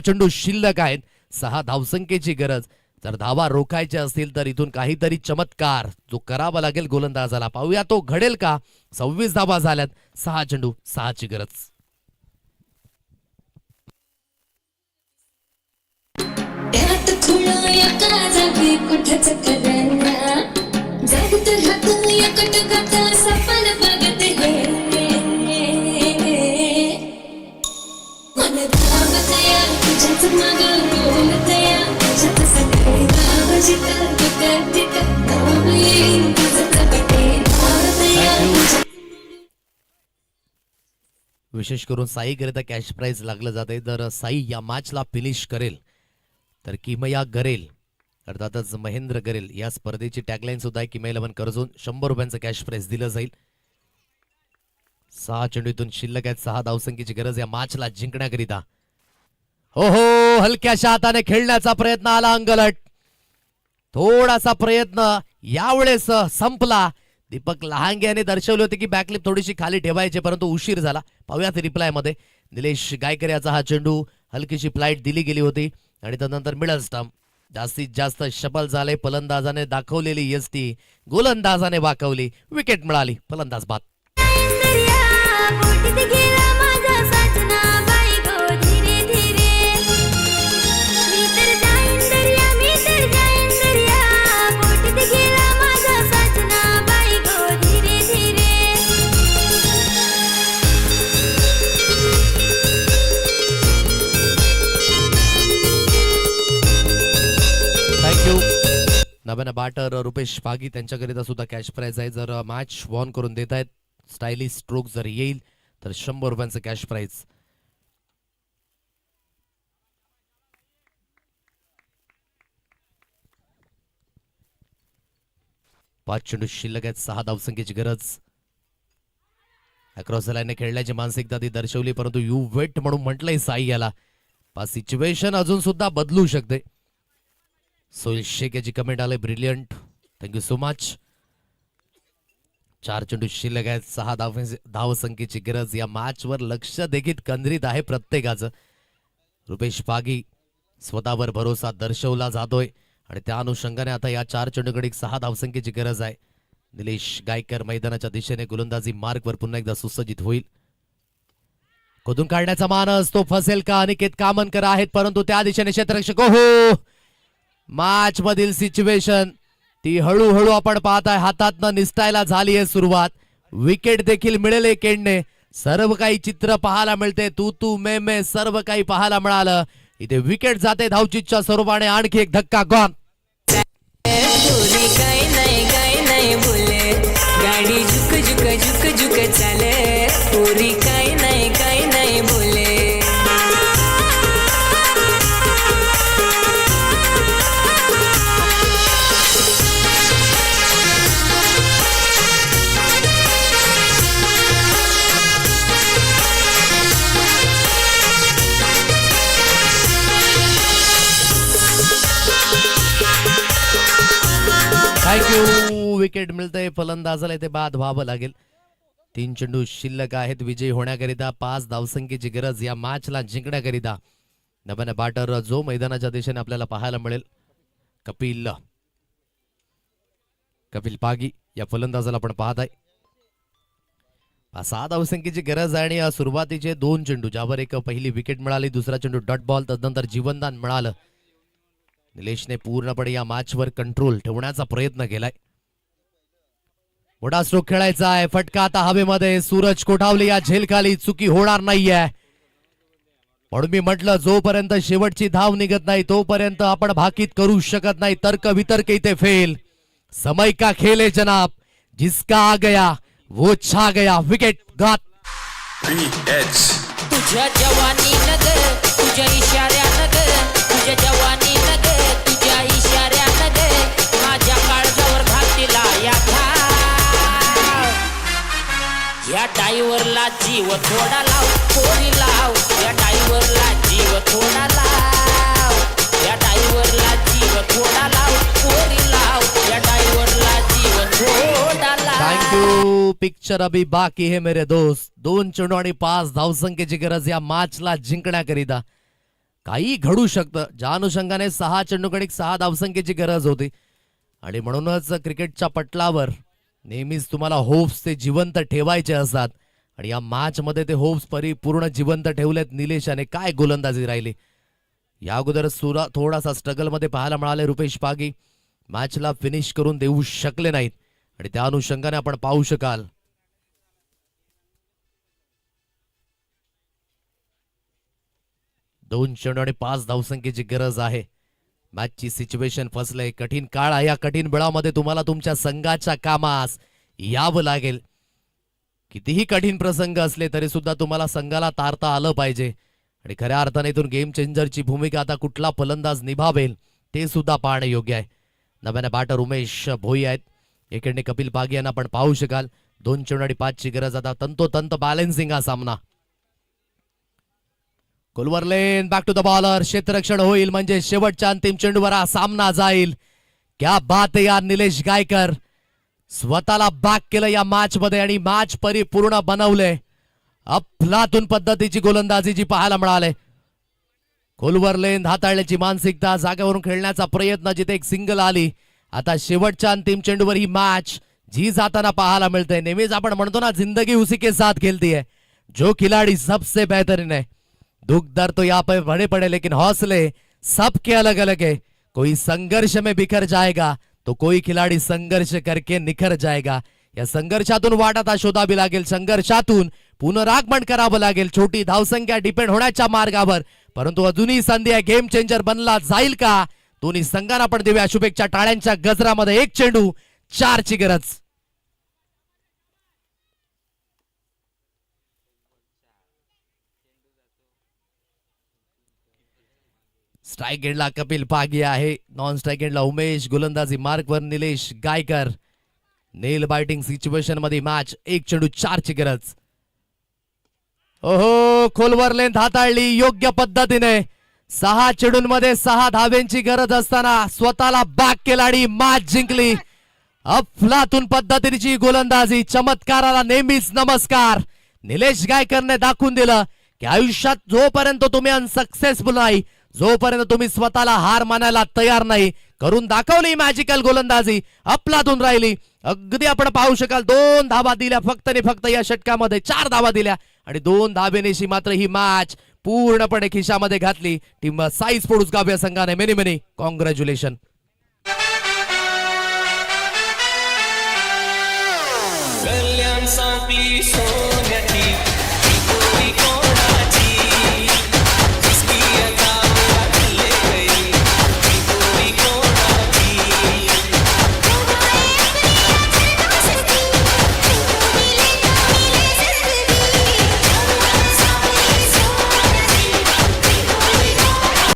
चेंडू शिल्लक आहेत, 6 धावसंख्येची गरज. जर धावा रोखायच्या असतील तर इथून काहीतरी चमत्कार जो करावा लागेल गोलंदाजाला. पाहूया तो घडेल का. 26 धावा झाल्यात, 6 चेंडू 6 ची गरज. विशेष करून साई करिता कॅश प्राइज लागलं जाते. जर साई या मॅचला फिनिश करेल तर किमया गरेल, अर्थातच महेंद्र गरेल. या स्पर्धेची टॅगलाईन सुद्धा आहे किमया 11 कर्जून. 100 रुपयांचं कॅश प्राइज दिलं जाईल. 6 चेंडूतून शिल्लक आहेत, 6 धावसंख्येची गरज या मॅचला जिंकण्याकरिता. हो हो, हलक्याशा हाताने खेळण्याचा प्रयत्न आला अंगलट. थोडासा प्रयत्न यावेळेस संपला. दीपक लहांगे याने दर्शवले होते की बॅकलिप थोडीशी खाली ठेवायची, परंतु उशीर झाला. पाहूयात रिप्लाय मध्ये. निलेश गायकर याचा हा चेंडू, हलकीशी फ्लाईट दिली गेली होती आणि त्यानंतर मिडल स्टंप. जास्तीत जास्त शफल झाले. फलंदाजाने दाखवलेली एसटी गोलंदाजाने वाकवली. विकेट मिळाली. फलंदाज बाद. नव्यानं बॅटर रुपेश पागी त्यांच्याकरिता सुद्धा कॅश प्राइज आहे. जर मॅच वॉन करून देत आहेत, स्टायलिश स्ट्रोक जर येईल तर 100 रुपयांचं कॅश प्राइज. पाच चेंडू शिल्लक आहेत, 6 धावसंख्येची गरज. अक्रॉस लाईनने खेळण्याची मानसिकता ती दर्शवली, परंतु यू वेट म्हणून म्हटलंय साई याला. सिच्युएशन अजून सुद्धा बदलू शकते. सोहिल शेख याची कमेंट आले, ब्रिलियंट, थँक्यू सो मच. 4 चेंडू शिल्लक आहेत, 6 धावसंख्येची गरज. या मॅचवर लक्ष देखील केंद्रित आहे प्रत्येकाचं. रुपेश पागी स्वतःवर भरोसा दर्शवला जातोय आणि त्या अनुषंगाने आता या 4 चेंडूकडे 6 धावसंख्येची गरज आहे. निलेश गायकर मैदानाच्या दिशेने गोलंदाजी मार्गवर पुन्हा एकदा सुसज्जित होईल. खोदून काढण्याचा मानस, तो फसेल का. अनिकेत कामनकर आहेत, परंतु त्या दिशेने क्षेत्ररक्षक. हो, मॅच मधील सिच्युएशन ती हळूहळू आपण पाहताय हातातनं निसटायला झाली आहे सुरुवात. विकेट देखील मिळेल एक एंडने. सर्व काही चित्र पाहायला मिळते. तू मे सर्व काही पाहायला मिळालं. इथे विकेट जाते धावचीच्या स्वरूपाने. आणखी एक धक्का गॉन. गाडी झुक झुक झुक झुक चाले. पुरी काय नाही बोले. थँक्यू. विकेट मिळतंय फलंदाजाला. इथे बाद व्हावं लागेल. 3 चेंडू शिल्लक आहेत विजयी होण्याकरिता. 5 धावसंख्येची गरज या मॅचला जिंकण्याकरिता. नव्यानं बॅटर जो मैदानाच्या दिशेने आपल्याला पाहायला मिळेल, कपिल पागी या फलंदाजाला आपण पाहत आहे. 6 धावसंख्येची गरज आहे आणि सुरुवातीचे 2 चेंडू ज्यावर एक पहिली विकेट मिळाली, दुसरा चेंडू डॉट बॉल, तदनंतर जीवनदान मिळालं. निलेशने पूर्णपणे या मॅचवर कंट्रोल ठेवण्याचा प्रयत्न केलाय. मोठा स्ट्रोक खेळायचा आहे. फटका आता हवेमध्ये. सूरज कोठावले या झेलखाली. चुकी होणार नाहीये म्हणून मी म्हटलं, जोपर्यंत शेवटची धाव निघत नाही तोपर्यंत आपण भाकीत करू शकत नाही. तर्क वितर्क इथे फेल. समय का खेल है जनाब, जिसका आ गया वो छा गया. विकेट घात. तुझ्या जवानी नग, तुझ्या इशाऱ्यानं ग, तुझ्या जवानी नग, तुझ्या इशाऱ्यानं ग, माझ्या काळजावर घातला या या डायव्हरला जीव थोडा लाव, पोरी लाव. या डायव्हरला जीव थोडा लाव, या डायव्हरला जीव थोडा लाव, पोरी लाव. या डायव्हरला जीव थोडा लाव. थँक्यू. पिक्चर अभी बाकी है मेरे दोस्त. 2 चेंडू आणि 5 धावसंख्येची गरज या मॅचला जिंकण्याकरिता. काही घडू शकतं, ज्या अनुषंगाने 6 चेंडूगणिक 6 धावसंख्येची गरज होती. आणि म्हणूनच क्रिकेटच्या पटलावर नेहमीच तुम्हाला होप्स ते जिवंत ठेवायचे असतात. आणि या मॅच मध्ये ते होप्स परिपूर्ण जिवंत ठेवलेत. निलेश याने काय गोलंदाजी राहिली. या अगोदर थोडासा स्ट्रगल मध्ये पाहायला मिळाले रुपेश पागी. मॅचला फिनिश करून देऊ शकले नाहीत आणि त्या अनुषंगाने आपण पाहू शकाल 2 चेंडू आणि 5 धावसंख्येची गरज आहे. मॅचची सिच्युएशन फसलंय. कठीण काळ आहे. या कठीण वेळामध्ये तुम्हाला तुमच्या संघाच्या कामास यावं लागेल. कितीही कठीण प्रसंग असले तरी सुद्धा तुम्हाला संघाला तारता आलं पाहिजे. आणि खऱ्या अर्थाने इथून गेम चेंजरची भूमिका आता कुठला फलंदाज निभावेल ते सुद्धा पाहणे योग्य आहे. नव्याने बॅटर उमेश भोई आहेत. एकीकडे कपिल पागी यांना आपण पाहू शकाल. 2 चेंडू आणि 5 ची गरज. आता तंतोतंत बॅलन्सिंग हा सामना. कोलवर लेन बॅक टू द बॉलर. क्षेत्ररक्षण होईल म्हणजे शेवटच्या अंतिम चेंडूवर हा सामना जाईल. क्या बात आहे यार. निलेश गायकर स्वतःला बॅक केलं या मॅच मध्ये आणि मॅच परिपूर्ण बनवले. अफलातून पद्धतीची गोलंदाजी जी पाहायला मिळाले. खोलवर लेन हाताळण्याची मानसिकता. जागेवरून खेळण्याचा प्रयत्न जिथे एक सिंगल आली. आता शेवटच्या अंतिम चेंडूवर ही मॅच जी जाताना पाहायला मिळते. नेहमीच आपण म्हणतो ना जिंदगी उसी के साथ खेलती है. जो खिलाड़ी सबसे बेहतरीन है. दुख दर्द तो यहाँ पे बड़े पड़े लेकिन हौसले सबके अलग अलग है. कोई संघर्ष में बिखर जाएगा तो कोई खिलाड़ी संघर्ष करके निखर जाएगा. या संघर्षातून वाटाता शोधावी लागेल. संघर्षातून पुनरागमन करावं लागेल. छोटी धावसंख्या डिपेंड होण्याच्या मार्गावर. परंतु अजूनही संधी आहे. गेम चेंजर बनला जाईल का. दोन्ही संघांना आपण देऊया शुभेच्छा. टाळ्यांच्या गजरामध्ये 1 चेंडू 4 ची गरज. स्ट्राइक एंडला कपिल पागी आहे. नॉन स्ट्राइक एंडला उमेश. गोलंदाजी मार्कवर निलेश गायकर. नेल बायटिंग सिच्युएशन मध्ये मॅच 1 चेंडू 4 ची गरज. ओहो खोलवर लेंथ हाताळली योग्य पद्धतीने. 6 चेंडूंमध्ये 6 धावेंची गरज असताना स्वतःला बॅक केला आणि मॅच जिंकली. अफलातून पद्धतीची गोलंदाजी. चमत्काराला नेहमीच नमस्कार. निलेश गायकरने दाखवून दिलं की आयुष्यात जोपर्यंत तुम्ही अनसक्सेसफुल नाही, जोपर्यंत तुम्ही स्वतःला हार मानायला तयार नाही, करून दाखवली मॅजिकल गोलंदाजी. अफलातून राहिली. अगदी आपण पाहू शकाल 2 धावा दिल्या फक्त आणि फक्त या षटकामध्ये. 4 धावा दिल्या आणि 2 धावेनेशी मात्र ही मॅच पूर्णपणे खिशामध्ये घातली. टीम साई स्पोर्ट्स गाव या संघाने मेनी मेनी कॉंग्रॅच्युलेशन. कल्याण सांगली